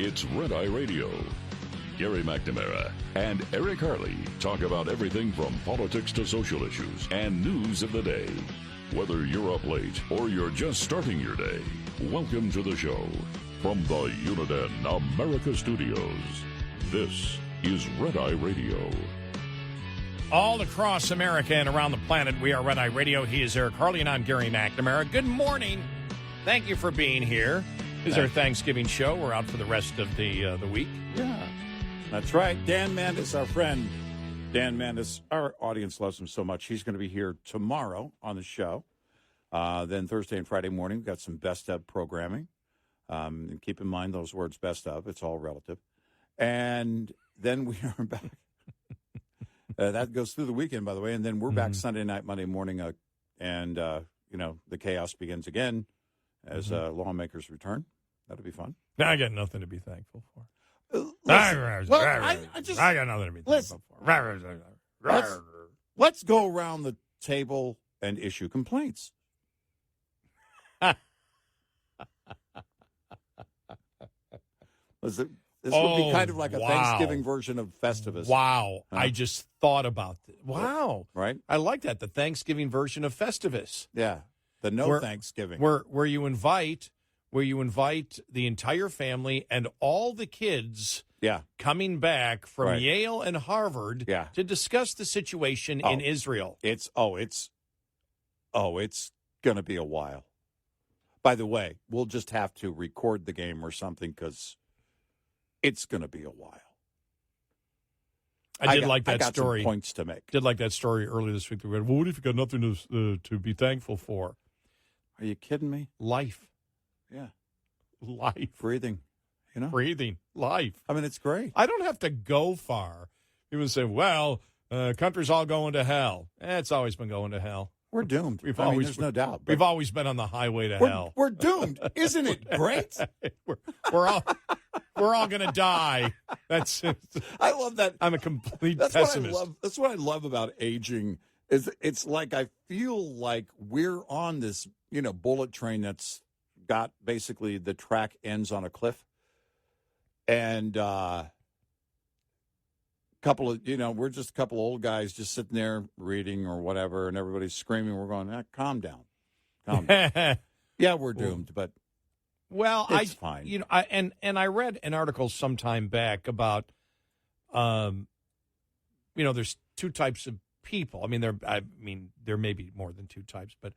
It's Red Eye Radio. Gary McNamara and Eric Harley talk about everything from politics to social issues and news of the day. Whether you're up late or you're just starting your day, welcome to the show. From the Uniden America Studios, this is Red Eye Radio. All across America and around the planet, we are Red Eye Radio. He is Eric Harley, and I'm Gary McNamara. Good morning. Thank you for being here. This is our Thanksgiving show. We're out for the rest of the week. Yeah, that's right. Dan Mandis, our friend. Dan Mandis, our audience loves him so much. He's going to be here tomorrow on the show. Then Thursday and Friday morning, we've got some best of programming. And keep in mind those words, best of. It's all relative. And then we are back. That goes through the weekend, by the way. And then we're back Sunday night, Monday morning. And the chaos begins again as lawmakers return. That'll be fun. I got nothing to be thankful for. I got nothing to be thankful for. Let's go around the table and issue complaints. This would be kind of like a Thanksgiving version of Festivus. Wow. Huh? I just thought about this. Wow. Right? I like that, the Thanksgiving version of Festivus. Yeah. The Thanksgiving. Where you invite the entire family and all the kids coming back from Yale and Harvard to discuss the situation in Israel. It's going to be a while. By the way, we'll just have to record the game or something because it's going to be a while. I did like that story. Some points to make. Did like that story earlier this week. That we read. Well, what if you got nothing to be thankful for? Are you kidding me? Life. Yeah. Life. Breathing. Breathing. Life. I mean, it's great. I don't have to go far. People say, well, country's all going to hell. It's always been going to hell. We're doomed. There's no doubt. We've always been on the highway to hell. We're doomed. Isn't it great? we're all going to die. I love that. I'm a complete pessimist. That's what I love about aging. It's like I feel like we're on this, bullet train that's got basically the track ends on a cliff, and we're just a couple old guys just sitting there reading or whatever, and everybody's screaming. We're going, calm down. Yeah, we're doomed, but it's fine. I read an article sometime back about, there's two types of people. There may be more than two types, but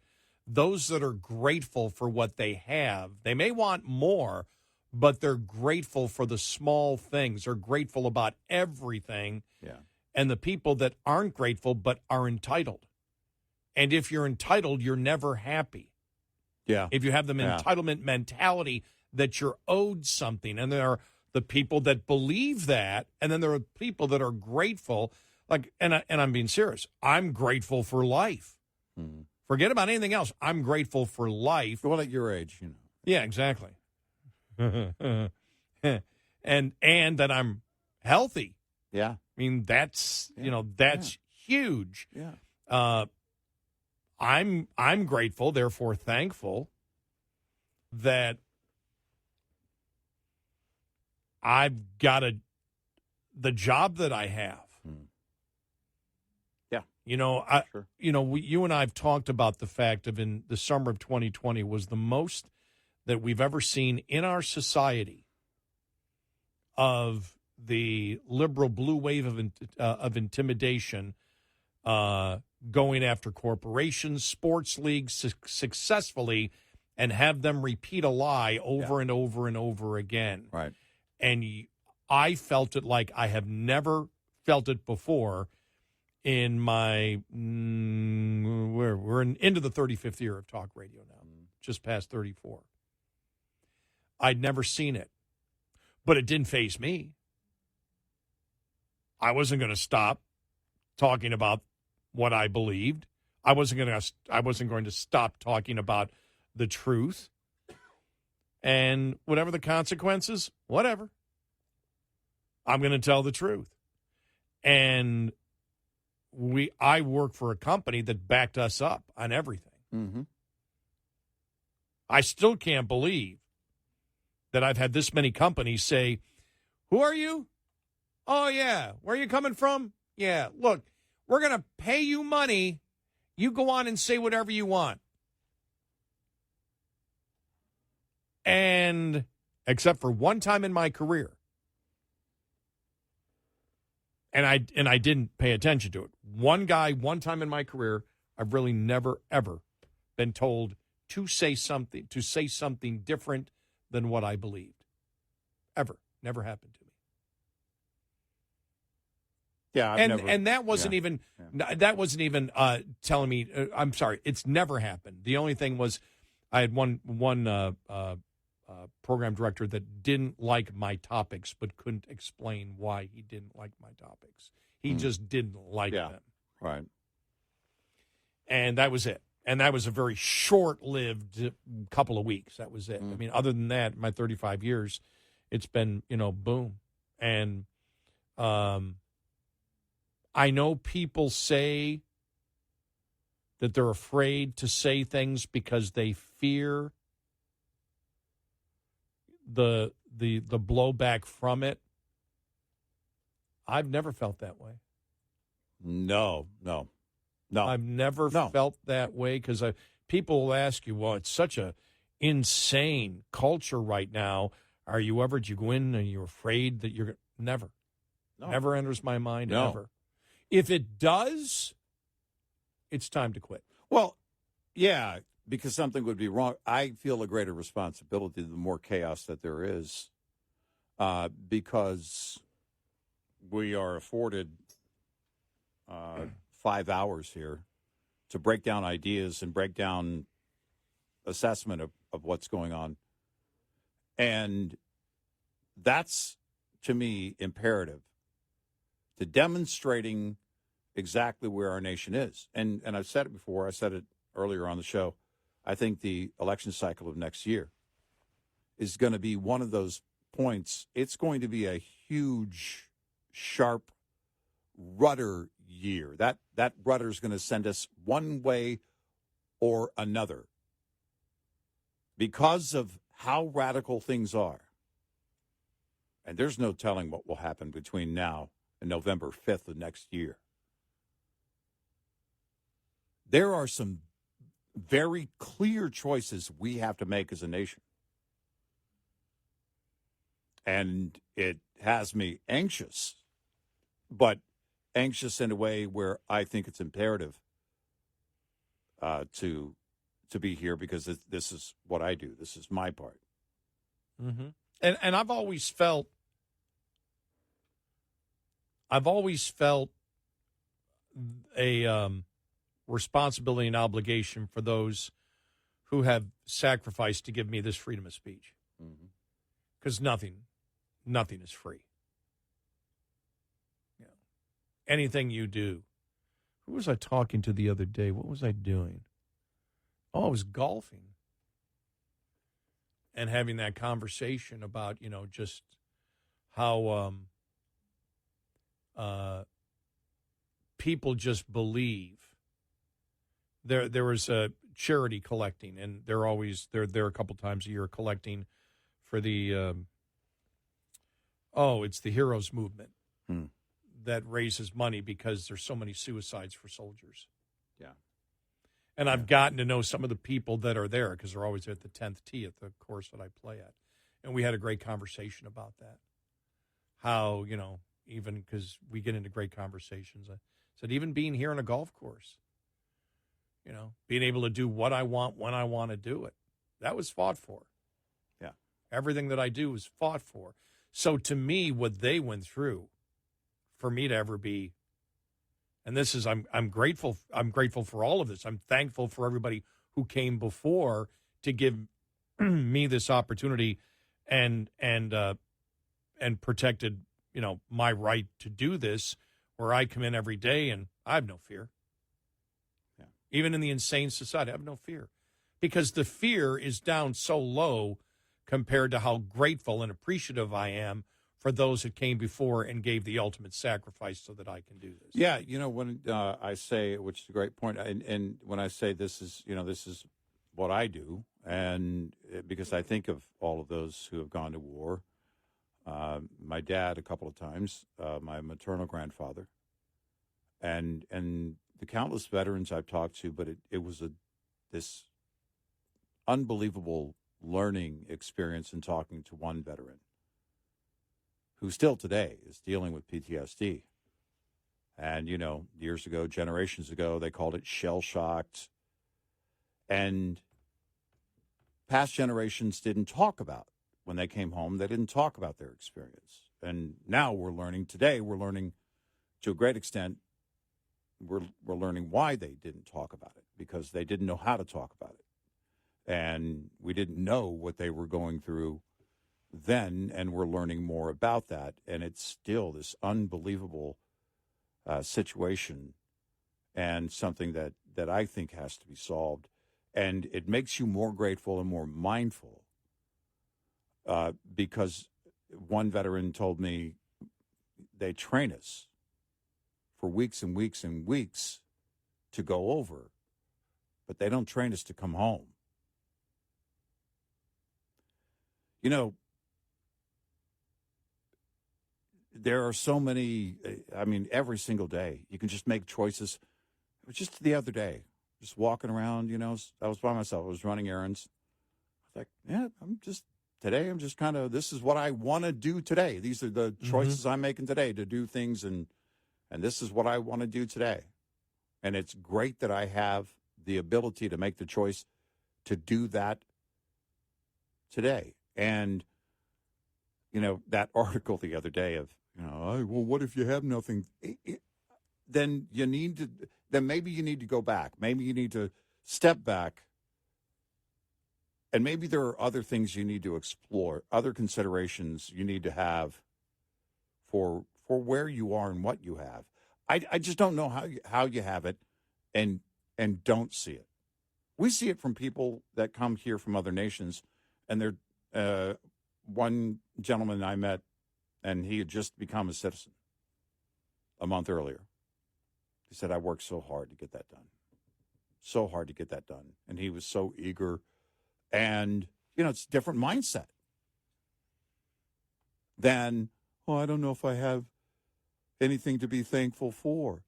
those that are grateful for what they have, they may want more, but they're grateful for the small things. They're grateful about everything. Yeah. And the people that aren't grateful but are entitled. And if you're entitled, you're never happy. Yeah. If you have the entitlement mentality that you're owed something. And there are the people that believe that, and then there are people that are grateful. And I'm being serious. I'm grateful for life. Mm-hmm. Forget about anything else. I'm grateful for life. Well, at your age, Yeah, exactly. and that I'm healthy. Yeah. That's huge. Yeah. I'm grateful, therefore thankful that I've got the job that I have. Yeah. Sure. You and I have talked about the fact of in the summer of 2020 was the most that we've ever seen in our society of the liberal blue wave of intimidation going after corporations, sports leagues successfully, and have them repeat a lie over and over and over again. Right. And I felt it like I have never felt it before in my, we're into the 35th year of talk radio now, just past 34. I'd never seen it, but it didn't faze me. I wasn't going to stop talking about what I believed. I wasn't going to stop talking about the truth. And whatever the consequences, whatever. I'm going to tell the truth. And I work for a company that backed us up on everything. Mm-hmm. I still can't believe that I've had this many companies say, "Who are you? Oh, yeah. Where are you coming from? Yeah, look, we're going to pay you money. You go on and say whatever you want." And except for one time in my career, and I didn't pay attention to it. One guy, one time in my career, I've really never, ever been told to say something different than what I believed. Ever. Never happened to me. Yeah, and that wasn't even telling me. I'm sorry, it's never happened. The only thing was, I had one program director that didn't like my topics, but couldn't explain why he didn't like my topics. He just didn't like them. Right. And that was it. And that was a very short-lived couple of weeks. That was it. I mean, other than that, my 35 years, it's been, boom. And I know people say that they're afraid to say things because they fear the blowback from it. I've never felt that way. No. I've never felt that way because people will ask you, well, it's such a insane culture right now. Did you go in and you're afraid that you're never? No. Never enters my mind, ever. If it does, it's time to quit. Well, yeah, because something would be wrong. I feel a greater responsibility the more chaos that there is, because we are afforded 5 hours here to break down ideas and break down assessment of what's going on. And that's, to me, imperative to demonstrating exactly where our nation is. And I've said it before. I said it earlier on the show. I think the election cycle of next year is going to be one of those points. It's going to be a huge, sharp rudder year. That rudder is going to send us one way or another because of how radical things are. And there's no telling what will happen between now and November 5th of next year. There are some very clear choices we have to make as a nation. And it has me anxious, but anxious in a way where I think it's imperative to be here because this is what I do. This is my part. Mm-hmm. And I've always felt a responsibility and obligation for those who have sacrificed to give me this freedom of speech. Because nothing is free. Anything you do. Who was I talking to the other day? What was I doing? Oh, I was golfing. And having that conversation about, just how people just believe. There was a charity collecting, and they're there a couple times a year collecting for the it's the Heroes Movement that raises money because there's so many suicides for soldiers. Yeah. And I've gotten to know some of the people that are there because they're always at the 10th tee at the course that I play at. And we had a great conversation about that. How, even because we get into great conversations. I said, even being here on a golf course, being able to do what I want when I want to do it, that was fought for. Yeah. Everything that I do was fought for. So to me, what they went through, for me to ever be, and this is, I'm grateful for all of this. I'm thankful for everybody who came before to give me this opportunity and protected, my right to do this, where I come in every day and I have no fear. Yeah. Even in the insane society, I have no fear because the fear is down so low compared to how grateful and appreciative I am for those that came before and gave the ultimate sacrifice so that I can do this. Yeah, when I say, which is a great point, and when I say this is what I do, And because I think of all of those who have gone to war, my dad a couple of times, my maternal grandfather, and the countless veterans I've talked to, but it was this unbelievable learning experience in talking to one veteran who still today is dealing with PTSD. And, years ago, generations ago, they called it shell-shocked. And past generations didn't talk about, when they came home, they didn't talk about their experience. And now we're learning to a great extent, we're learning why they didn't talk about it, because they didn't know how to talk about it. And we didn't know what they were going through then, and we're learning more about that. And it's still this unbelievable situation, and something that I think has to be solved. And it makes you more grateful and more mindful, because one veteran told me they train us for weeks and weeks and weeks to go over, but they don't train us to come home. There are so many, every single day, you can just make choices. It was just the other day, just walking around, I was by myself. I was running errands. I was like, today I'm just kind of, this is what I want to do today. These are the choices I'm making today to do things, and this is what I want to do today. And it's great that I have the ability to make the choice to do that today. And, that article the other day of, well, what if you have nothing? Then maybe you need to go back. Maybe you need to step back. And maybe there are other things you need to explore, other considerations you need to have for where you are and what you have. I just don't know how you have it and don't see it. We see it from people that come here from other nations, and they're one gentleman I met, and he had just become a citizen a month earlier. He said, I worked so hard to get that done. So hard to get that done. And he was so eager. And, it's a different mindset than, I don't know if I have anything to be thankful for.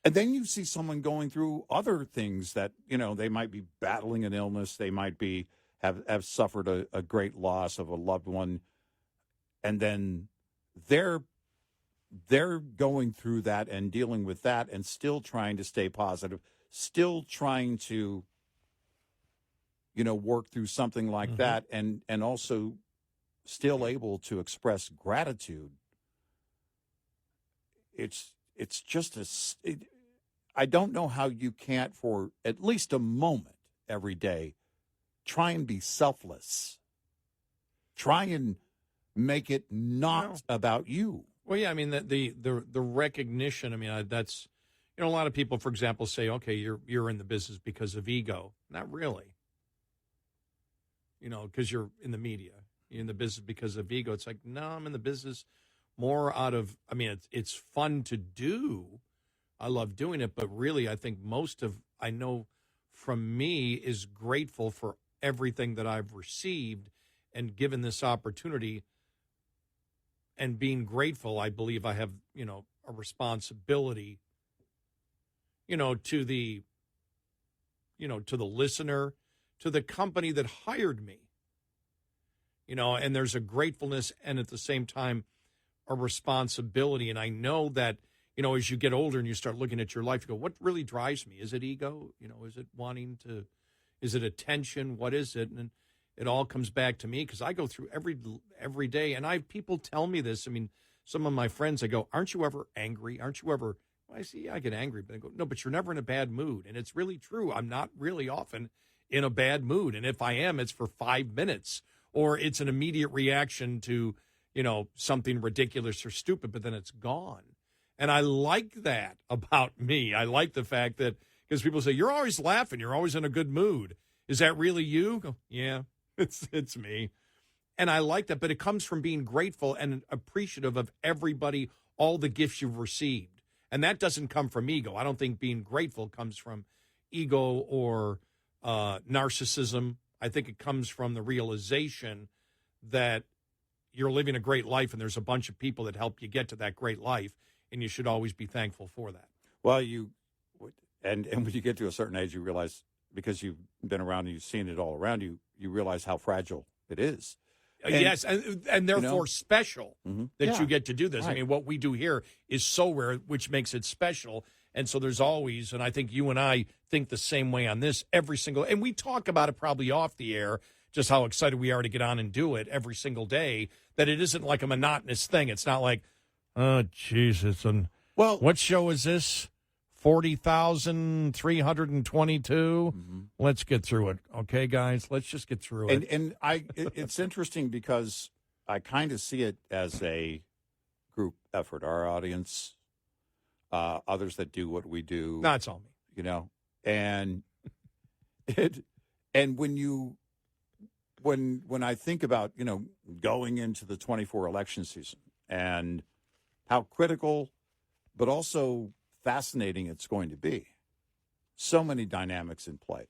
And then you see someone going through other things that, they might be battling an illness. They might be have suffered a great loss of a loved one. And then they're going through that and dealing with that and still trying to stay positive, still trying to, work through something like that, and also still able to express gratitude. It's just I don't know how you can't, for at least a moment every day, try and be selfless. Try and make it not about you. Well, yeah, the recognition. That's, a lot of people, for example, say, okay, you're in the business because of ego. Not really. Because you're in the media, you're in the business because of ego. It's like, no, I'm in the business more out of. It's fun to do. I love doing it, but really, I think I know from me is grateful for everything that I've received and given this opportunity. And being grateful, I believe I have, a responsibility, to the listener, to the company that hired me, and there's a gratefulness and at the same time a responsibility. And I know that, as you get older and you start looking at your life, you go, what really drives me? Is it ego? Is it is it attention? What is it? And it all comes back to me, because I go through every day, and people tell me this. Some of my friends, I go, aren't you ever angry? Aren't you ever? Well, I see, I get angry, but I go, no, but you're never in a bad mood. And it's really true. I'm not really often in a bad mood. And if I am, it's for 5 minutes, or it's an immediate reaction to, something ridiculous or stupid, but then it's gone. And I like that about me. I like the fact that, because people say, you're always laughing, you're always in a good mood. Is that really you? Go, yeah, it's me. And I like that, but it comes from being grateful and appreciative of everybody, all the gifts you've received. And that doesn't come from ego. I don't think being grateful comes from ego or narcissism. I think it comes from the realization that you're living a great life and there's a bunch of people that help you get to that great life, and you should always be thankful for that. Well, and when you get to a certain age, you realize, because you've been around and you've seen it all around you, you realize how fragile it is. Yes, and therefore special that you get to do this. Right. I mean, what we do here is so rare, which makes it special. And so there's always, and I think you and I think the same way on this every single, and we talk about it probably off the air, just how excited we are to get on and do it every single day, that it isn't like a monotonous thing. It's not like, oh, Jesus, what show is this? 40,322. Let's get through it. Okay, guys, let's just get through it. And it's interesting because I kind of see it as a group effort. Our audience, others that do what we do. No, it's all me. And when I think about, going into the 24 election season and how critical, but also fascinating it's going to be. So many dynamics in play.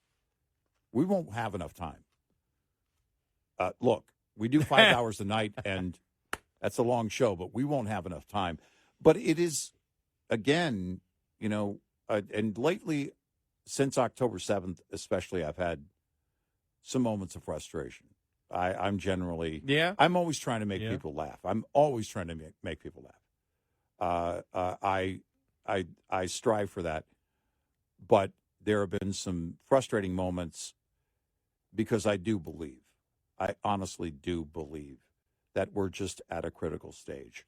We won't have enough time. Look, we do 5 hours a night, and that's a long show, but we won't have enough time. But it is, again, and lately, since October 7th especially, I've had some moments of frustration. I'm generally, I'm always trying to make people laugh. I'm always trying to make people laugh. I strive for that, but there have been some frustrating moments because I honestly do believe that we're just at a critical stage.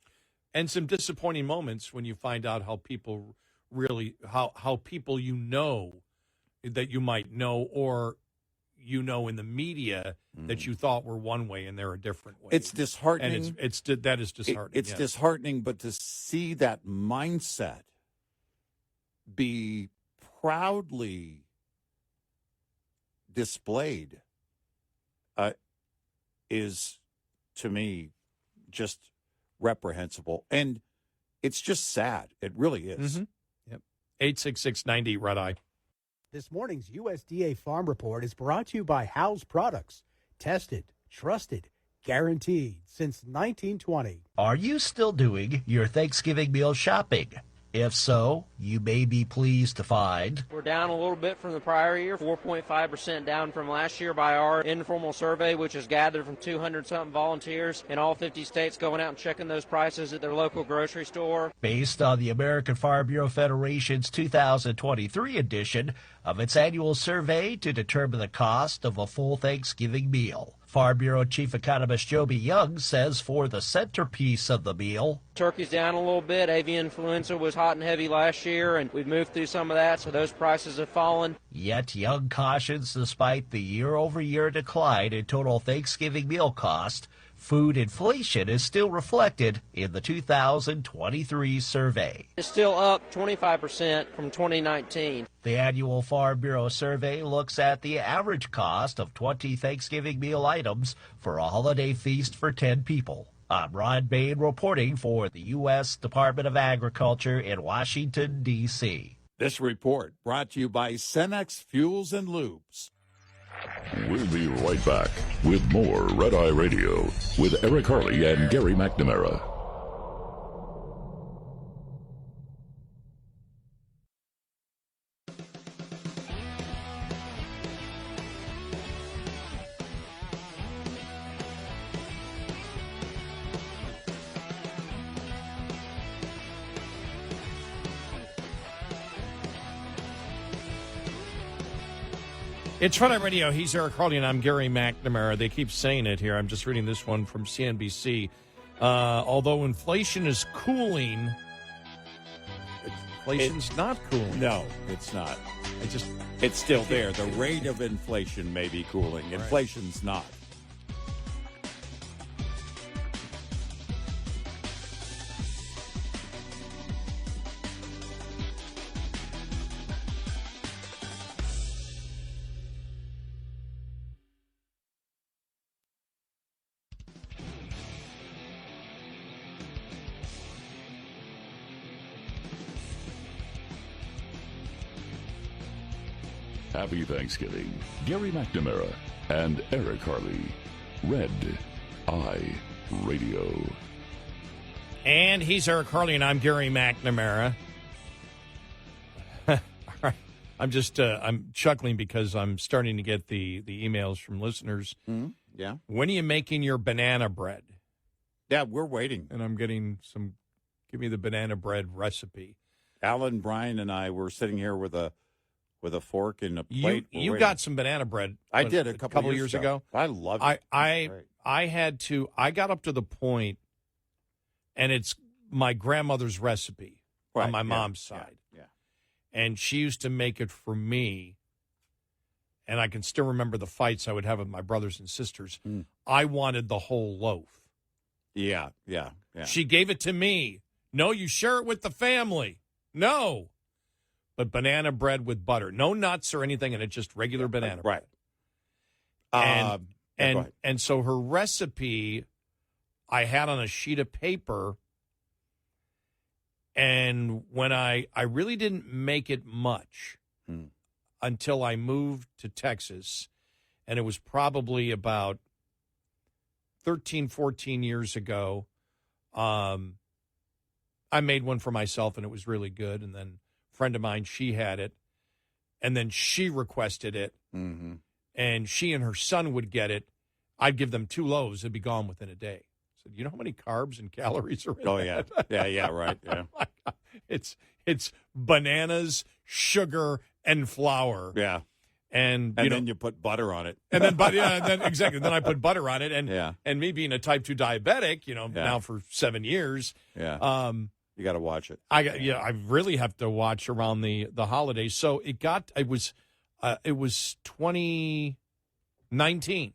And some disappointing moments when you find out how people really, how people that you might know or in the media that you thought were one way and they're a different way. It's disheartening. And that is disheartening. It's disheartening, but to see that mindset be proudly displayed is, to me, just reprehensible. And it's just sad. It really is. 866-90 Red Eye. This morning's USDA Farm Report is brought to you by House Products. Tested, trusted, guaranteed since 1920. Are you still doing your Thanksgiving meal shopping? If so, you may be pleased to find we're down a little bit from the prior year, 4.5% down from last year by our informal survey, which is gathered from 200-something volunteers in all 50 states going out and checking those prices at their local grocery store. Based on the American Farm Bureau Federation's 2023 edition of its annual survey to determine the cost of a full Thanksgiving meal. Farm Bureau Chief Economist Joby Young says for the centerpiece of the meal, turkey's down a little bit. Avian influenza was hot and heavy last year, and we've moved through some of that, so those prices have fallen. Yet Young cautions despite the year-over-year decline in total Thanksgiving meal cost, food inflation is still reflected in the 2023 survey. It's still up 25% from 2019. The annual Farm Bureau survey looks at the average cost of 20 Thanksgiving meal items for a holiday feast for 10 people. I'm Ron Bain reporting for the U.S. Department of Agriculture in Washington, D.C. This report brought to you by Cenex Fuels and Lubes. We'll be right back with more Red Eye Radio with Eric Harley and Gary McNamara. It's Red Eye Radio. He's Eric Harley, and I'm Gary McNamara. They keep saying it here. I'm just reading this one from CNBC. Although inflation is cooling, inflation's not cooling. No, it's not. It's still there. The rate of inflation may be cooling. Right. Inflation's not. Happy Thanksgiving. Gary McNamara and Eric Harley. Red Eye Radio. And he's Eric Harley, and I'm Gary McNamara. All right. I'm chuckling because I'm starting to get the emails from listeners. Mm-hmm. Yeah. When are you making your banana bread? Yeah, we're waiting. And I'm getting give me the banana bread recipe. Alan, Brian, and I were sitting here with a fork and a plate. You got some banana bread. I did a couple years ago. I love it. I got up to the point, and it's my grandmother's recipe on my mom's side. Yeah. And she used to make it for me, and I can still remember the fights I would have with my brothers and sisters. I wanted the whole loaf. Yeah. She gave it to me. No, you share it with the family. No. But banana bread with butter. No nuts or anything in it, just regular banana bread. Right. And so her recipe I had on a sheet of paper, and when I really didn't make it much until I moved to Texas, and it was probably about 13, 14 years ago. I made one for myself, and it was really good, and then a friend of mine, she had it, and then she requested it, and she and her son would get it. I'd give them 2 loaves. It'd be gone within a day. I said, you know how many carbs and calories are in that? Yeah, right. Yeah. It's bananas, sugar, and flour. Yeah. And then you put butter on it. And then exactly. Then I put butter on it. And me being a type 2 diabetic, now for 7 years. Yeah. You got to watch it. I really have to watch around the holidays. So it was 2019.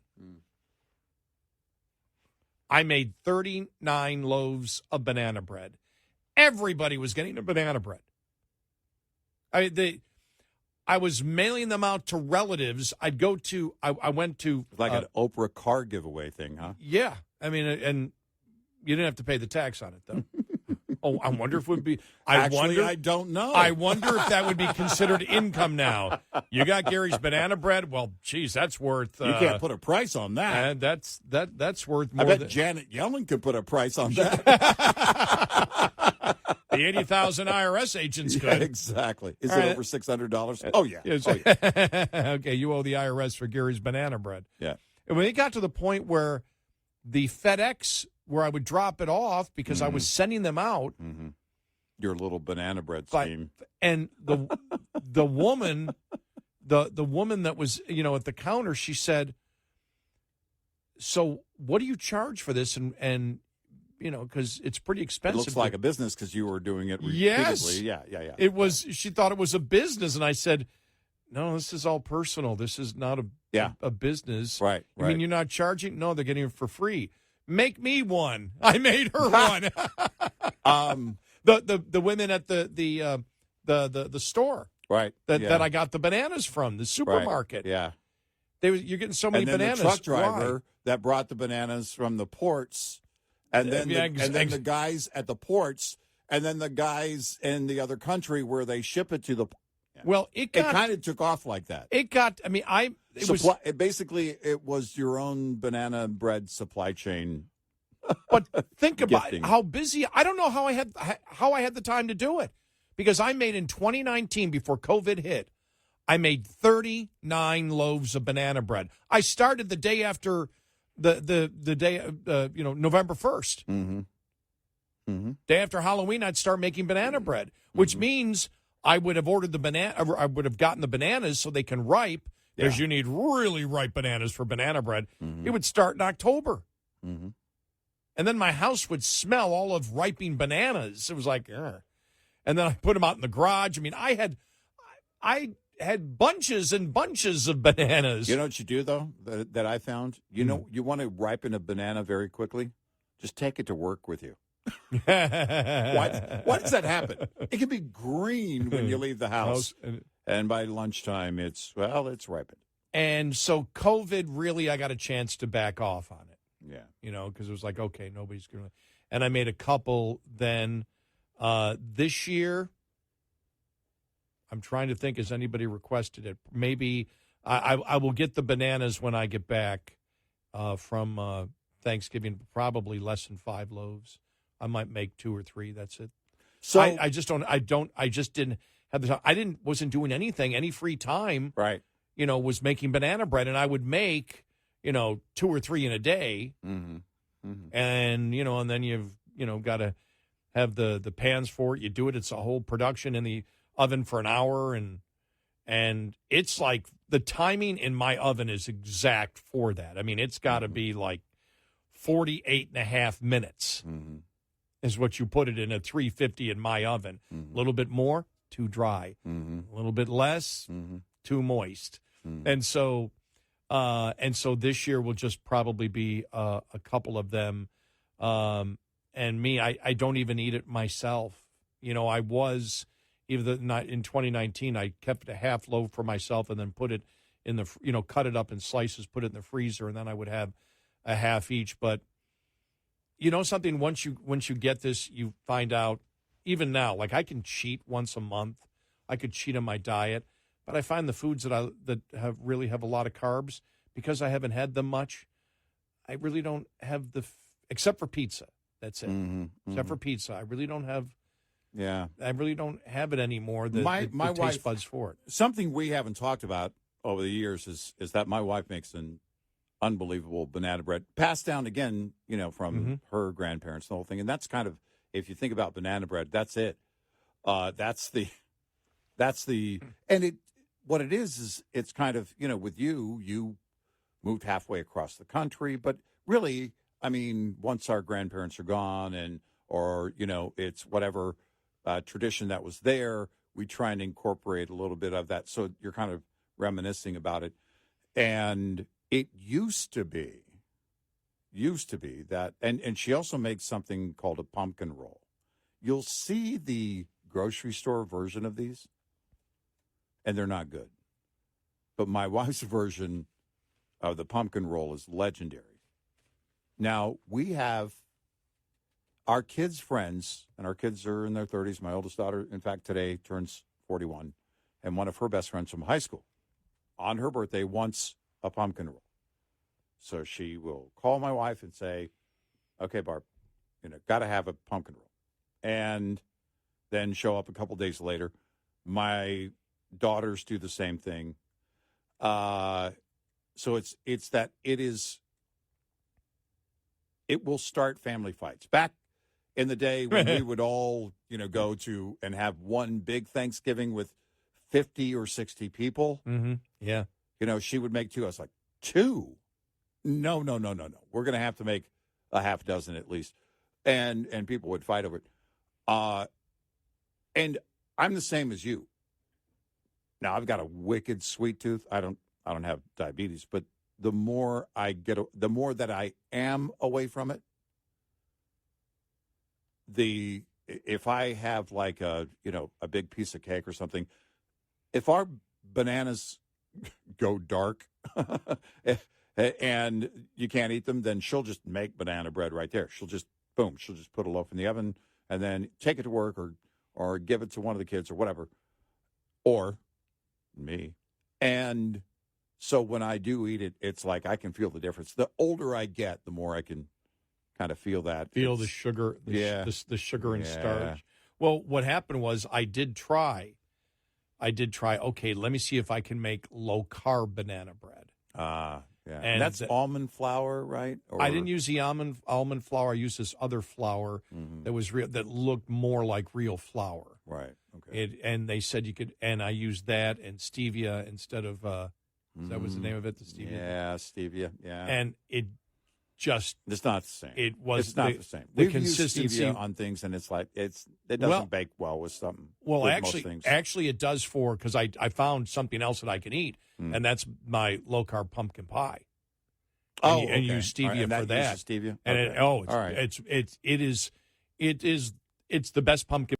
I made 39 loaves of banana bread. Everybody was getting a banana bread. I was mailing them out to relatives. I went to like an Oprah car giveaway thing, huh? Yeah, and you didn't have to pay the tax on it though. Oh, I wonder if it would be. I don't know. I wonder if that would be considered income now. You got Gary's banana bread. Well, geez, that's worth. You can't put a price on that. That's worth more. I bet Janet Yellen could put a price on that. The 80,000 IRS agents could. Yeah, exactly. Is it over $600? Oh yeah. Okay, you owe the IRS for Gary's banana bread. Yeah. And when it got to the point where the FedEx, where I would drop it off because I was sending them out. Your little banana bread scheme. And the woman, the woman that was, at the counter, she said, so what do you charge for this? And because it's pretty expensive. It looks like a business because you were doing it repeatedly. Yes. Yeah. It was, she thought it was a business. And I said, no, this is all personal. This is not a business. Right. I mean, you're not charging? No, they're getting it for free. Make me one. I made her one. The women at the store, right? That I got the bananas from, the supermarket. Right. Yeah, you're getting so many bananas. The truck driver that brought the bananas from the ports, and then the guys at the ports, and then the guys in the other country where they ship it to the. Well, it kind of took off like that. It was your own banana bread supply chain. But think about how busy. I don't know how I had the time to do it, because I made in 2019, before COVID hit, I made 39 loaves of banana bread. I started the day after the day November 1st. Day after Halloween, I'd start making banana bread, which means I would have ordered I would have gotten the bananas so they can ripe, because you need really ripe bananas for banana bread. It would start in October. And then my house would smell all of ripening bananas. It was like, ugh. And then I put them out in the garage. I mean, I had bunches and bunches of bananas. You know what you do, though, that I found? You want to ripen a banana very quickly? Just take it to work with you. Why does that happen? It can be green when you leave the house. And by lunchtime, it's ripened. And so COVID, really, I got a chance to back off on it. Yeah. Because it was like, okay, nobody's going to. And I made a couple then this year. I'm trying to think, has anybody requested it? Maybe I will get the bananas when I get back from Thanksgiving, probably less than 5 loaves. I might make 2 or 3. That's it. So I just didn't have the time. Wasn't doing anything. Any free time, right. Was making banana bread, and I would make, 2 or 3 in a day. Mm-hmm. Mm-hmm. And, and then you've, got to have the pans for it. You do it. It's a whole production in the oven for an hour. And it's like the timing in my oven is exact for that. I mean, it's got to be like 48 and a half minutes is what you put it in, a 350 in my oven. A little bit more, too dry. A little bit less, too moist. And so this year will just probably be a couple of them. And me, I don't even eat it myself. I was, even in 2019, I kept a half loaf for myself and then put it in the, cut it up in slices, put it in the freezer, and then I would have a half each. But something, once you get this, you find out, even now, like I can cheat once a month. I could cheat on my diet, but I find the foods that really have a lot of carbs, because I haven't had them much, I really don't have except for pizza. That's it. Except for pizza, I really don't have. Yeah, I really don't have it anymore. My wife, taste buds for it. Something we haven't talked about over the years is that my wife makes an unbelievable banana bread, passed down again, from her grandparents, the whole thing. And that's kind of, if you think about banana bread, that's it. That's the, and what it is it's kind of, with you moved halfway across the country, but really, I mean, once our grandparents are gone or it's whatever tradition that was there, we try and incorporate a little bit of that. So you're kind of reminiscing about it. And it used to be that, and she also makes something called a pumpkin roll. You'll see the grocery store version of these, and they're not good. But my wife's version of the pumpkin roll is legendary. Now, we have our kids' friends, and our kids are in their 30s. My oldest daughter, in fact, today turns 41, and one of her best friends from high school, on her birthday, wants a pumpkin roll. So she will call my wife and say, okay, Barb, got to have a pumpkin roll. And then show up a couple days later. My daughters do the same thing. So it's that it will start family fights. Back in the day when we would all, go to and have one big Thanksgiving with 50 or 60 people. Mm-hmm. Yeah. She would make 2. I was like, 2? No. We're going to have to make a half dozen at least. And people would fight over it. And I'm the same as you. Now, I've got a wicked sweet tooth. I don't have diabetes, but the more that I am away from it, if I have like a big piece of cake or something, if our bananas go dark and you can't eat them, then she'll just make banana bread right there. She'll just put a loaf in the oven and then take it to work or give it to one of the kids or whatever, or me. And so when I do eat it, it's like I can feel the difference. The older I get, the more I can kind of feel that. Feel the sugar, the sugar and starch. Well, what happened was I did try, okay, let me see if I can make low-carb banana bread. Yeah. And that's almond flour, right? Or... I didn't use the almond flour. I used this other flour that was real, that looked more like real flour. Right. Okay. And they said you could, and I used that and stevia instead of, that was the name of it, the stevia? Yeah, stevia, yeah. And it's not the same. It's not the same. We've used stevia on things, and it's like, it doesn't bake well with something. Well, with actually, most things. it does because I found something else that I can eat, and that's my low-carb pumpkin pie. And you use stevia for that. Uses stevia? And okay. it's the best pumpkin.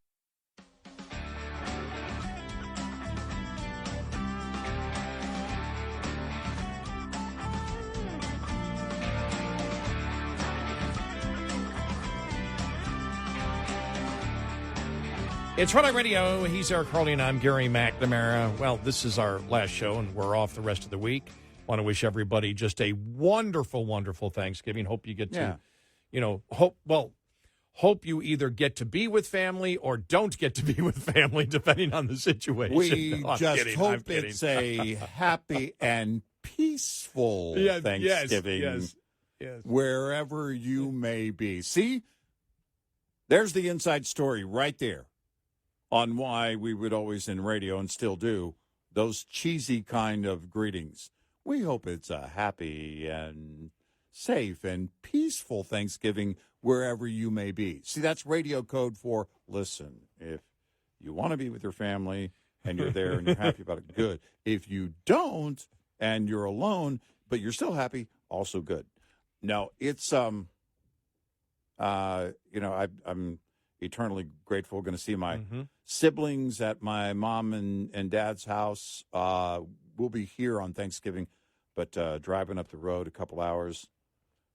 It's Red Eye Radio. He's Eric Harley, and I'm Gary McNamara. Well, this is our last show, and we're off the rest of the week. Want to wish everybody just a wonderful, wonderful Thanksgiving. Hope you get to, hope you either get to be with family or don't get to be with family, depending on the situation. We No, I'm just kidding, hope I'm kidding. it's a happy and peaceful Thanksgiving Yes. wherever you may be. See, there's the inside story right there on why we would always in radio and still do those cheesy kind of greetings. We hope it's a happy and safe and peaceful Thanksgiving wherever you may be. See, that's radio code for listen. If you want to be with your family and you're there and you're happy about it, good. If you don't and you're alone, but you're still happy, also good. No, it's, I'm eternally grateful. Going to see my siblings at my mom and dad's house. We'll be here on Thanksgiving, but driving up the road a couple hours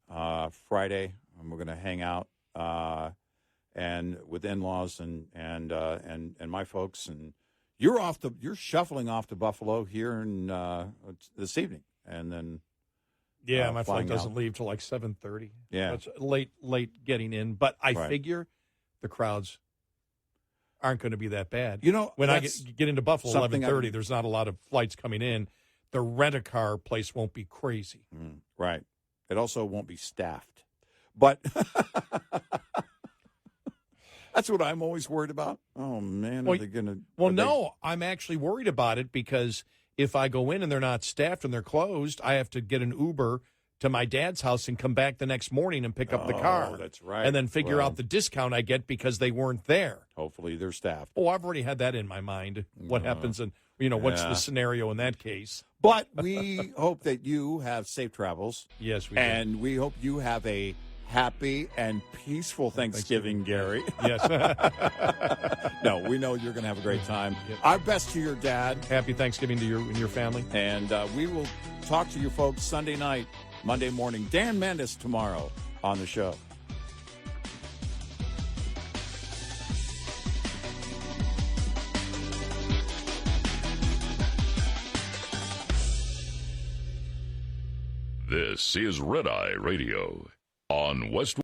Friday, and we're going to hang out and with in-laws and my folks. And you're shuffling off to Buffalo here this evening, and then. Yeah, my flight flying doesn't out. leave till like 7:30. Yeah. So it's late getting in, but I Right. figure the crowds aren't going to be that bad. You know, when I that's get into Buffalo something 11:30, there's not a lot of flights coming in. The rent-a-car place won't be crazy. Right. It also won't be staffed. But that's what I'm always worried about. Oh, man, are they going to... Well, no, I'm actually worried about it because if I go in and they're not staffed and they're closed, I have to get an Uber to my dad's house and come back the next morning and pick up the car. Oh, that's right. And then figure Well, out the discount I get because they weren't there. Hopefully they're staffed. Oh, I've already had that in my mind. What happens and, what's Yeah. the scenario in that case? But we hope that you have safe travels. Yes, we do. And we hope you have a happy and peaceful Thanksgiving, Gary. Yes. No, we know you're going to have a great time. Yep. Our best to your dad. Happy Thanksgiving to you and your family. And we will talk to you folks Sunday night, Monday morning. Dan Mandis tomorrow on the show. This is Red Eye Radio on West.